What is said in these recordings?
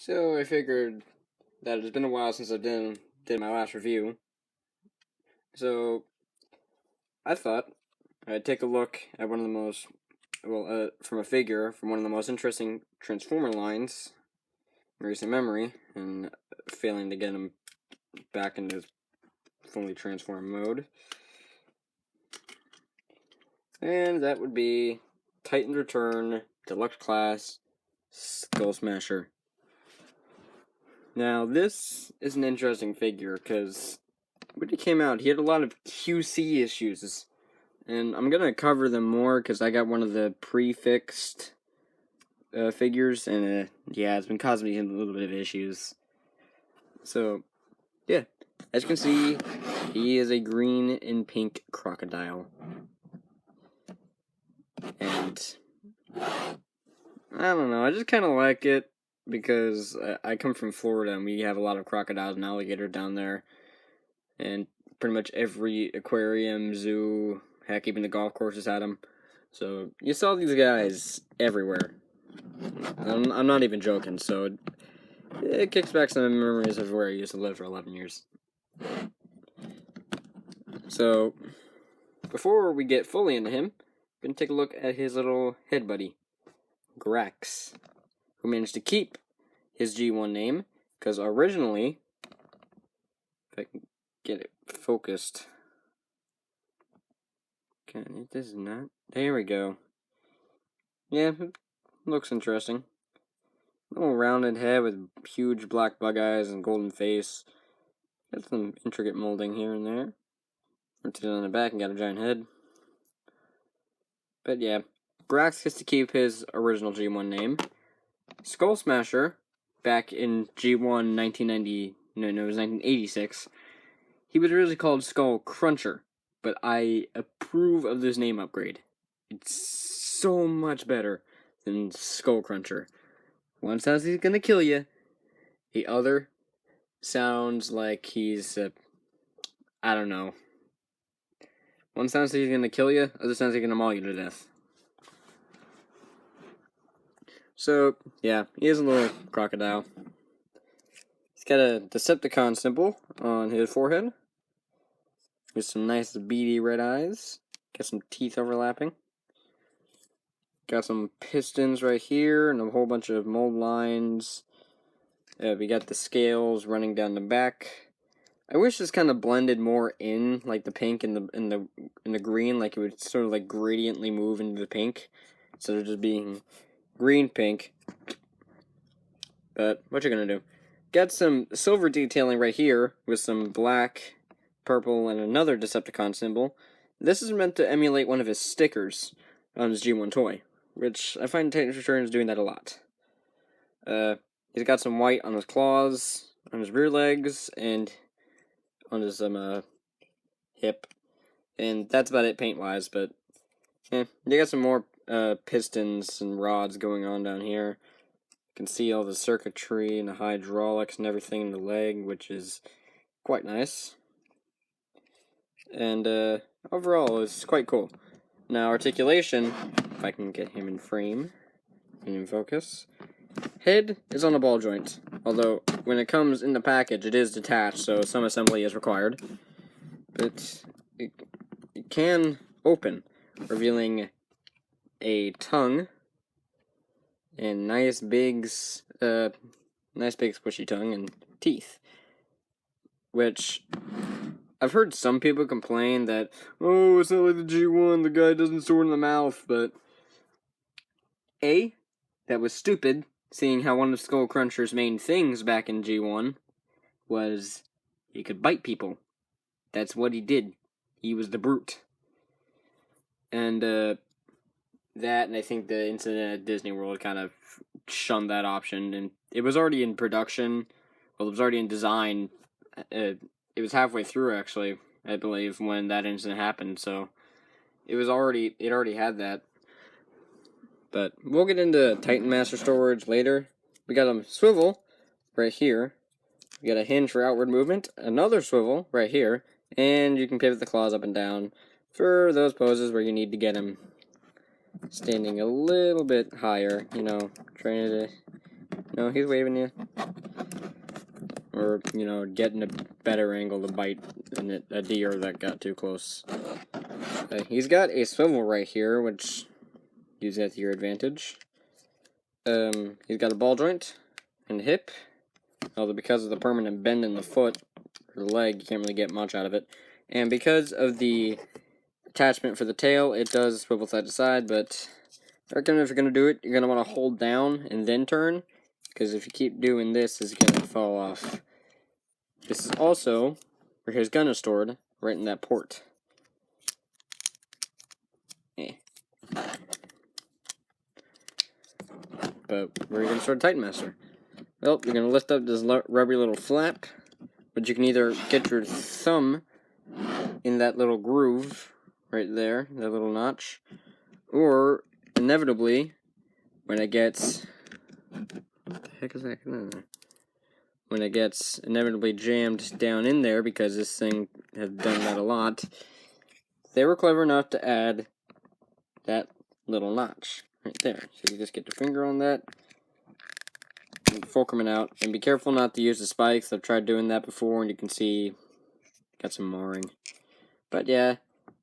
So I figured that it's been a while since I did my last review. So I thought I'd take a look at one of the most, from a figure from one of the most interesting Transformer lines in recent memory, and failing to get him back into fully transformed mode. And that would be Titan's Return Deluxe Class Skullsmasher. Now, this is an interesting figure, because when he came out, he had a lot of QC issues. And I'm going to cover them more, because I got one of the prefixed figures, and yeah, it's been causing me a little bit of issues. So, yeah, as you can see, he is a green and pink crocodile. And I don't know, I just kind of like it, because I come from Florida, and we have a lot of crocodiles and alligators down there. And pretty much every aquarium, zoo, heck, even the golf courses had them. So you saw these guys everywhere. I'm not even joking, so it kicks back some memories of where I used to live for 11 years. So, before we get fully into him, we're going to take a look at his little head buddy, Grax, who managed to keep his G1 name, because originally, if I can get it focused, okay, it does not, there we go. Yeah, it looks interesting. Little rounded head with huge black bug eyes and golden face. Got some intricate molding here and there. Rotated on the back and got a giant head. But yeah, Grax gets to keep his original G1 name. Skullsmasher, back in G1 1990, no, it was 1986. He was originally called Skull Cruncher, but I approve of this name upgrade. It's so much better than Skull Cruncher. One sounds he's gonna kill you. The other sounds like he's, I don't know. One sounds like he's gonna kill you, other sounds like he's gonna maul you to death. So, yeah, he is a little crocodile. He's got a Decepticon symbol on his forehead, with some nice beady red eyes. Got some teeth overlapping. Got some pistons right here, and a whole bunch of mold lines. We got the scales running down the back. I wish this kind of blended more in, like the pink and the green, like it would sort of like gradiently move into the pink, instead of just being green pink. But what you gonna do? Got some silver detailing right here with some black, purple, and another Decepticon symbol. This is meant to emulate one of his stickers on his G1 toy, which I find Titan's Return is doing that a lot. He's got some white on his claws, on his rear legs, and on his hip, and that's about it paint-wise. But you got some more pistons and rods going on down here. You can see all the circuitry and the hydraulics and everything in the leg, which is quite nice. And overall, it's quite cool. Now, articulation, if I can get him in frame and in focus. Head is on a ball joint, although when it comes in the package, it is detached, so some assembly is required. But it can open, revealing a tongue and nice big squishy tongue and teeth. Which I've heard some people complain that, oh, it's not like the G1, the guy doesn't sword in the mouth, but A, that was stupid, seeing how one of Skull Cruncher's main things back in G1 was he could bite people. That's what he did. He was the brute. And that, and I think the incident at Disney World kind of shunned that option, and it was already in production. Well, it was already in design. It was halfway through, actually, I believe, when that incident happened, so it already had that. But we'll get into Titan Master Storage later. We got a swivel right here. We got a hinge for outward movement, another swivel right here, and you can pivot the claws up and down for those poses where you need to get him standing a little bit higher, trying to, No, he's waving you. Or, you know, getting a better angle to bite than a deer that got too close. He's got a swivel right here, which use that to your advantage. He's got a ball joint and hip. Although because of the permanent bend in the foot, or the leg, you can't really get much out of it. And because of the attachment for the tail, it does swivel side to side, but I reckon if you're going to do it, you're going to want to hold down and then turn, because if you keep doing this, it's going to fall off. This is also where his gun is stored, right in that port. But where are you going to store the Titan Master? Well, you're going to lift up this rubbery little flap, but you can either get your thumb in that little groove right there, that little notch, or inevitably, when it gets... What the heck is that? When it gets inevitably jammed down in there, because this thing has done that a lot, they were clever enough to add that little notch right there. So you just get your finger on that, and fulcrum it out, and be careful not to use the spikes. I've tried doing that before, and you can see got some marring. But yeah,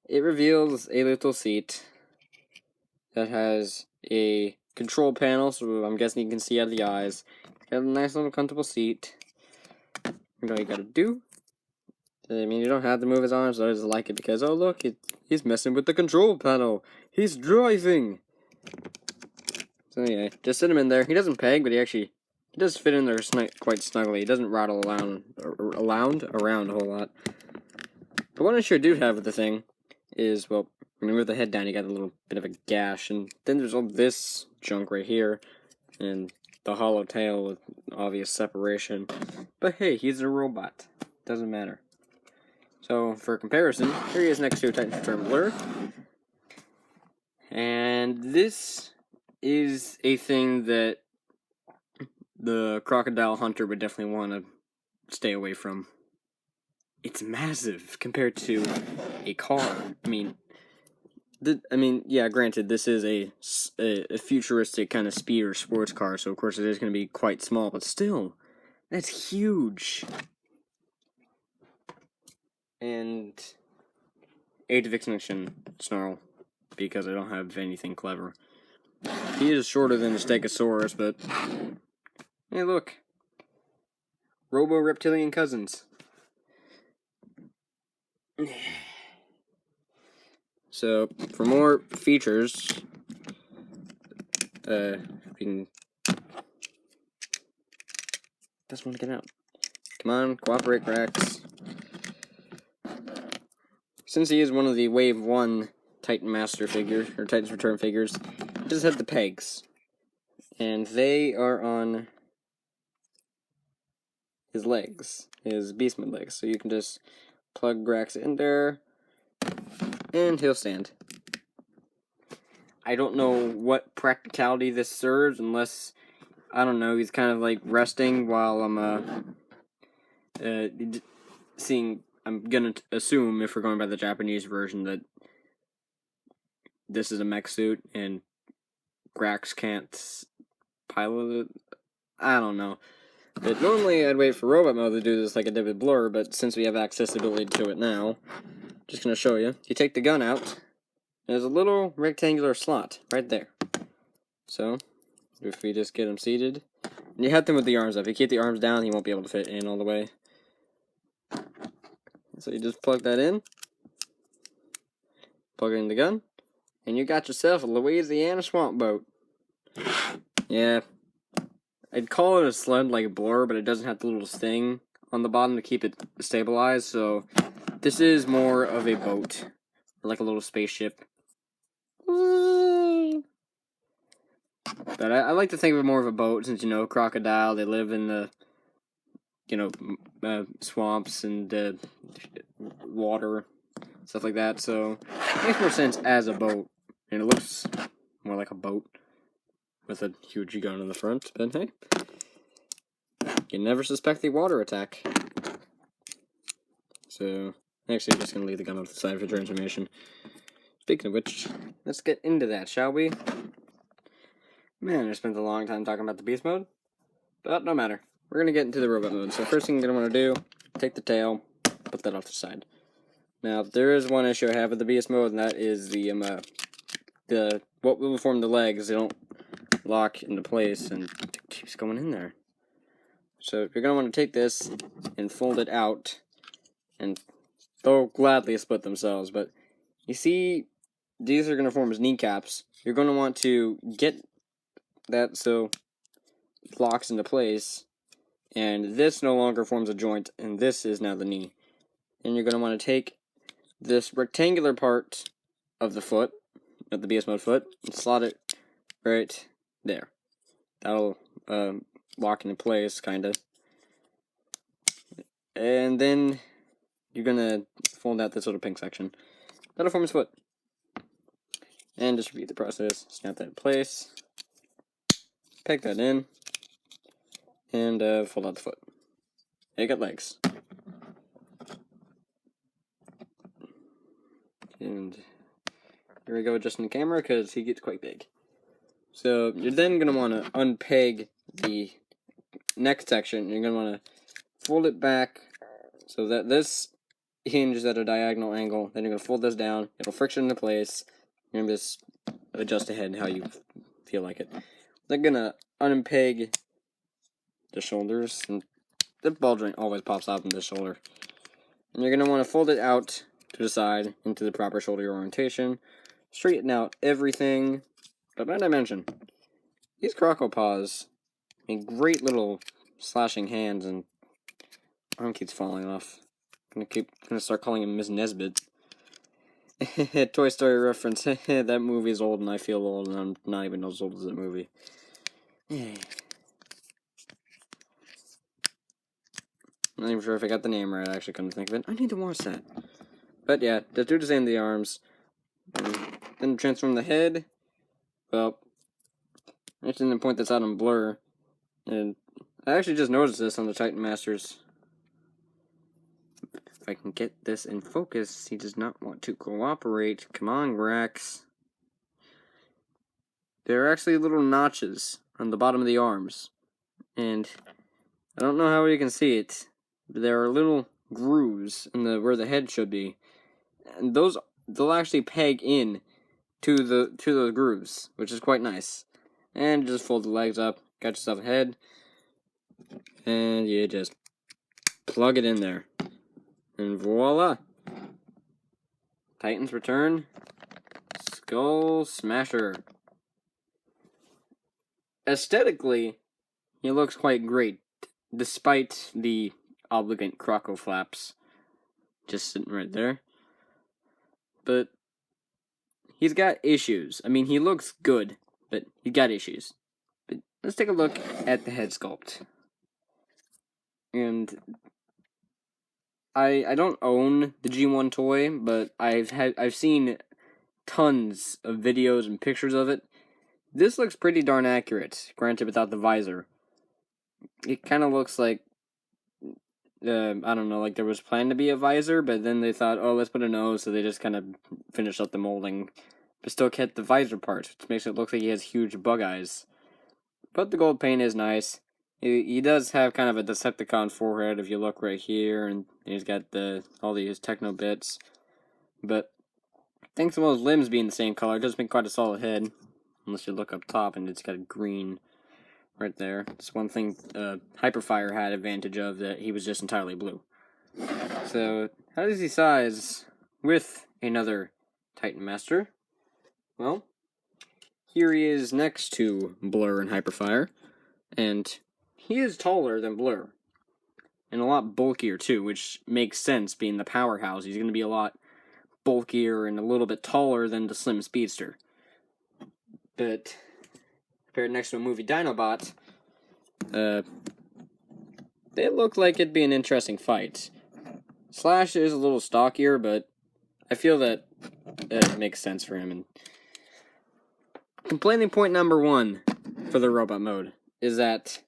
it reveals a little seat that has a control panel, so I'm guessing you can see out of the eyes. Got a nice little comfortable seat. You know what you gotta do? I mean, you don't have to move his arms, I just like it because, oh look, he's messing with the control panel. He's driving! So yeah, just sit him in there. He doesn't peg, but he does fit in there quite snugly. He doesn't rattle around a whole lot. But one issue I do have with the thing is, well, when you move the head down, you got a little bit of a gash, and then there's all this junk right here, and the hollow tail with obvious separation. But hey, he's a robot. Doesn't matter. So, for comparison, here he is next to a Titan Return Blur. And this is a thing that the crocodile hunter would definitely want to stay away from. It's massive compared to a car. I mean, yeah, granted, this is a futuristic kind of speed or sports car, so of course it is going to be quite small, but still, that's huge. And Age of Extinction Snarl, because I don't have anything clever. He is shorter than a Stegosaurus, but hey, look, robo reptilian cousins. So, for more features, we can... This one, get out. Come on, cooperate, Grax. Since he is one of the Wave 1 Titan Master figures, or Titan's Return figures, he does have the pegs. And they are on his legs, his Beastman legs. So you can just plug Grax in there, and he'll stand. I don't know what practicality this serves, unless, I don't know, he's kind of like resting while I'm seeing. I'm gonna assume, if we're going by the Japanese version, that this is a mech suit and Grax can't pilot it. I don't know. But normally I'd wait for robot mode to do this like I did with Blur, but since we have accessibility to it now, just gonna show you. You take the gun out, there's a little rectangular slot right there. So, if we just get him seated, and you have them with the arms up. If you keep the arms down, he won't be able to fit in all the way. So you just plug that in, plug it in the gun, and you got yourself a Louisiana swamp boat. Yeah, I'd call it a sled like Blur, but it doesn't have the little thing on the bottom to keep it stabilized, so this is more of a boat, like a little spaceship. But I like to think of it more of a boat, since, you know, crocodile, they live in the, you know, swamps and water, stuff like that, so it makes more sense as a boat, and it looks more like a boat with a huge gun in the front, but hey, you never suspect the water attack. So, actually, I'm just going to leave the gun off the side for transformation. Speaking of which, let's get into that, shall we? Man, I spent a long time talking about the beast mode. But no matter. We're going to get into the robot mode. So first thing you're going to want to do, take the tail, put that off the side. Now, there is one issue I have with the beast mode, and that is the what will form the legs. They don't lock into place, and it keeps going in there. So you're going to want to take this and fold it out, and they'll gladly split themselves. But you see, these are going to form as kneecaps. You're going to want to get that so it locks into place, and this no longer forms a joint, and this is now the knee. And you're going to want to take this rectangular part of the foot, of the BS mode foot, and slot it right there. That'll lock into place, kinda. And then you're gonna fold out this little pink section. That'll form his foot. And just repeat the process. Snap that in place. Peg that in. And fold out the foot. And you got legs. And here we go, just in the camera, because he gets quite big. So you're then going to want to unpeg the neck section. You're going to want to fold it back so that this hinges at a diagonal angle. Then you're going to fold this down. It'll friction into place. You're going to just adjust the head how you feel like it. Then going to unpeg the shoulders. And the ball joint always pops out in the shoulder. And you're going to want to fold it out to the side into the proper shoulder orientation. Straighten out everything. But might I mention, these crocopaws make great little slashing hands, and arm keeps falling off. I'm gonna start calling him Miss Nesbit. Toy Story reference. That movie is old, and I feel old, and I'm not even as old as that movie. I'm not even sure if I got the name right. I actually couldn't think of it. I need to watch that. But yeah, just do the same to the arms. Then transform the head. Well, mentioning the point that's out on blur, and I actually just noticed this on the Titan Masters. If I can get this in focus, he does not want to cooperate. Come on, Grax. There are actually little notches on the bottom of the arms, and I don't know how you can see it, but there are little grooves in where the head should be, and they'll actually peg in to those grooves, which is quite nice. And just fold the legs up, got yourself a head, and you just plug it in there, and voila! Titans return, Skullsmasher. Aesthetically, he looks quite great, despite the obligate croco flaps just sitting right there. But he's got issues. I mean, he looks good, but he got issues. But let's take a look at the head sculpt. And I don't own the G1 toy, but I've seen tons of videos and pictures of it. This looks pretty darn accurate, granted without the visor. It kind of looks like, I don't know, like there was planned to be a visor, but then they thought, oh, let's put a nose, so they just kind of finished up the molding, but still kept the visor part, which makes it look like he has huge bug eyes. But the gold paint is nice. He does have kind of a Decepticon forehead if you look right here, and he's got all these techno bits. But thanks to all his limbs being the same color, it does make quite a solid head. Unless you look up top and it's got a green right there. It's one thing Hyperfire had advantage of, that he was just entirely blue. So, how does he size with another Titan Master? Well, here he is next to Blur and Hyperfire, and he is taller than Blur, and a lot bulkier too, which makes sense being the powerhouse. He's going to be a lot bulkier and a little bit taller than the Slim Speedster. But compared next to a movie Dinobot, they look like it'd be an interesting fight. Slash is a little stockier, but I feel that it makes sense for him. And complaining point number one for the robot mode is that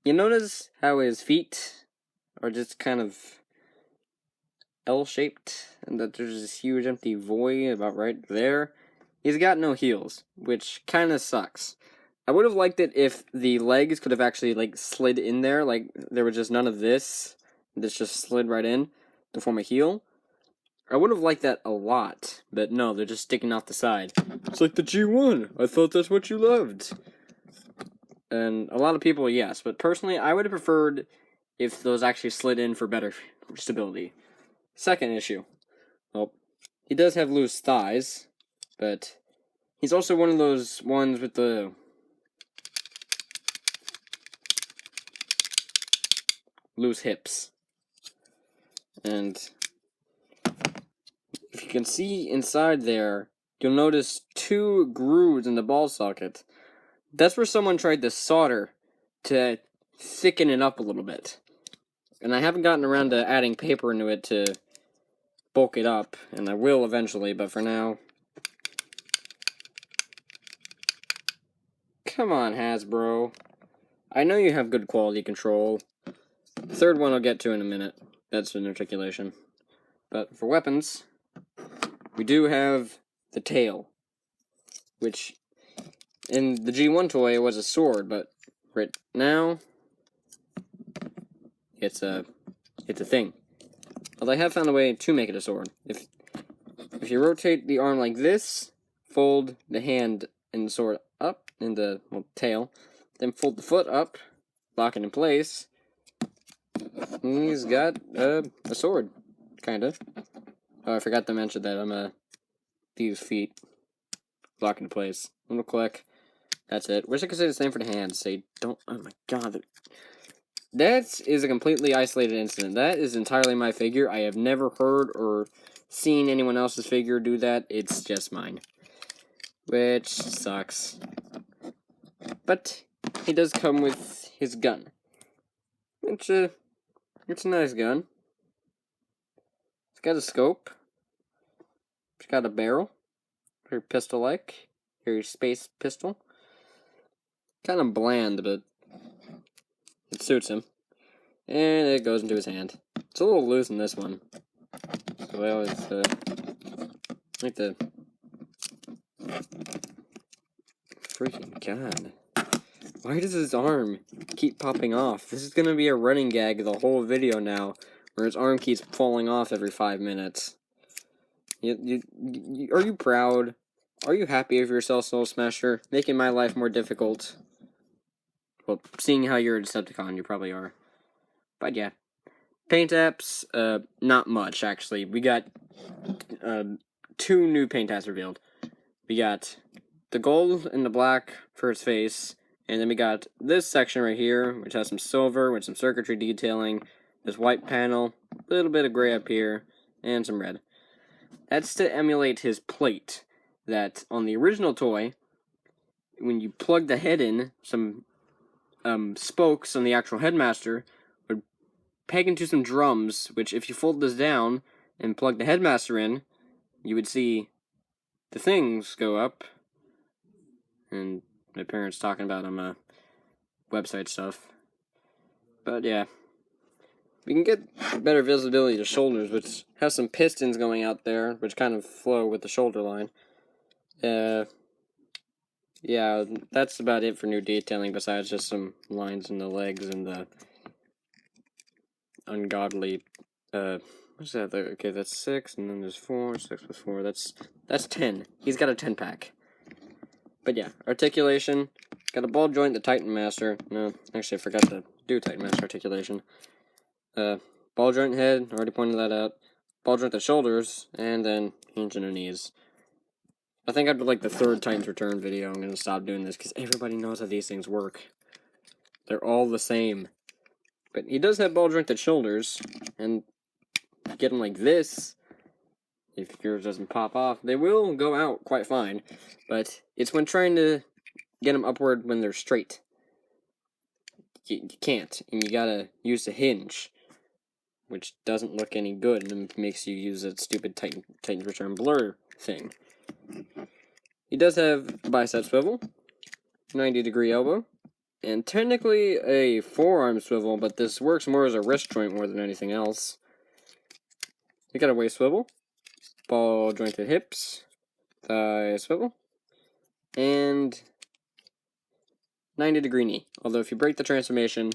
you notice how his feet are just kind of L-shaped, and that there's this huge empty void about right there. He's got no heels, which kind of sucks. I would have liked it if the legs could have actually, like, slid in there, like, there was just none of this. This just slid right in to form a heel. I would have liked that a lot, but no, they're just sticking off the side. It's like the G1. I thought that's what you loved. And a lot of people, yes, but personally, I would have preferred if those actually slid in for better stability. Second issue. Well, he does have loose thighs, but he's also one of those ones with the loose hips. And if you can see inside there, you'll notice 2 grooves in the ball socket. That's where someone tried to solder to thicken it up a little bit. And I haven't gotten around to adding paper into it to bulk it up, and I will eventually, but for now... Come on, Hasbro. I know you have good quality control. The third one I'll get to in a minute. That's an articulation. But for weapons, we do have the tail, which in the G1 toy was a sword, but right now it's a thing. Although I have found a way to make it a sword. If you rotate the arm like this, fold the hand and the sword up in the tail, then fold the foot up, lock it in place, he's got a sword, kind of. Oh, I forgot to mention that I'm these feet lock into place. Little click. That's it. Wish I could say the same for the hands. Say, don't. Oh my god. That is a completely isolated incident. That is entirely my figure. I have never heard or seen anyone else's figure do that. It's just mine. Which sucks. But he does come with his gun. It's a nice gun. It's got a scope. It's got a barrel. Very pistol-like. Very space pistol. Kind of bland, but it suits him. And it goes into his hand. It's a little loose in this one. So I always like to... Freaking god. Why does his arm keep popping off? This is gonna be a running gag the whole video now, where his arm keeps falling off every 5 minutes. Are you proud? Are you happy of yourself, Skullsmasher? Making my life more difficult. Well, seeing how you're a Decepticon, you probably are. But yeah. Paint apps, not much, actually. We got 2 new paint apps revealed. We got the gold and the black for his face, and then we got this section right here, which has some silver with some circuitry detailing, this white panel, a little bit of gray up here, and some red. That's to emulate his plate, that on the original toy, when you plug the head in, some spokes on the actual headmaster would peg into some drums, which if you fold this down and plug the headmaster in, you would see the things go up. And my parents talking about website stuff. But yeah. We can get better visibility to shoulders, which has some pistons going out there, which kind of flow with the shoulder line. Yeah, that's about it for new detailing, besides just some lines in the legs and the ungodly, what's that? Okay, that's 6, and then there's 4, 6 plus 4, that's 10. He's got a 10-pack. But yeah, articulation, got a ball joint, the Titan Master. No, actually I forgot to do Titan Master articulation. Ball joint head, already pointed that out. Ball joint the shoulders, and then hinge in the knees. I think after like the 3rd Titan's Return video, I'm going to stop doing this, because everybody knows how these things work. They're all the same. But he does have ball jointed shoulders, and get them like this, if yours doesn't pop off, they will go out quite fine. But it's when trying to get them upward when they're straight. You can't, and you gotta use the hinge, which doesn't look any good, and makes you use that stupid Titan's Return blur thing. He does have a bicep swivel, 90-degree elbow, and technically a forearm swivel, but this works more as a wrist joint more than anything else. You got a waist swivel, ball jointed hips, thigh swivel, and 90-degree knee. Although if you break the transformation,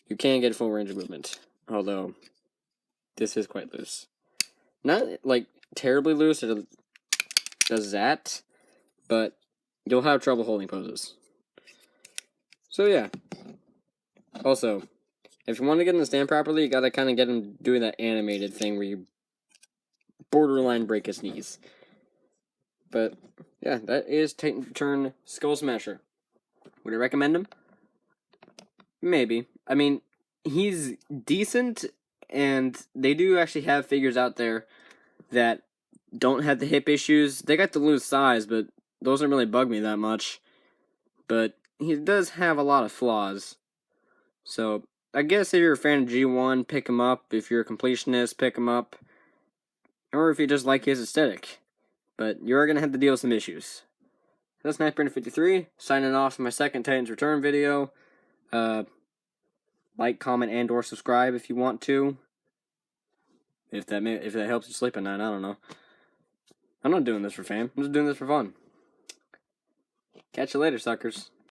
you can get full range of movement. Although, this is quite loose. Not, like, terribly loose, it does that, but you'll have trouble holding poses. So yeah. Also, if you want to get him to stand properly, you gotta kind of get him doing that animated thing where you borderline break his knees. But, yeah, that is Titan Return Skullsmasher. Would I recommend him? Maybe. I mean, he's decent, and they do actually have figures out there that don't have the hip issues. They got the loose size, but those don't really bug me that much. But he does have a lot of flaws. So, I guess if you're a fan of G1, pick him up. If you're a completionist, pick him up. Or if you just like his aesthetic. But you're going to have to deal with some issues. That's Sniper53, signing off for my second Titans Return video. Like, comment, and or subscribe if you want to. If that helps you sleep at night, I don't know. I'm not doing this for fame. I'm just doing this for fun. Catch you later, suckers.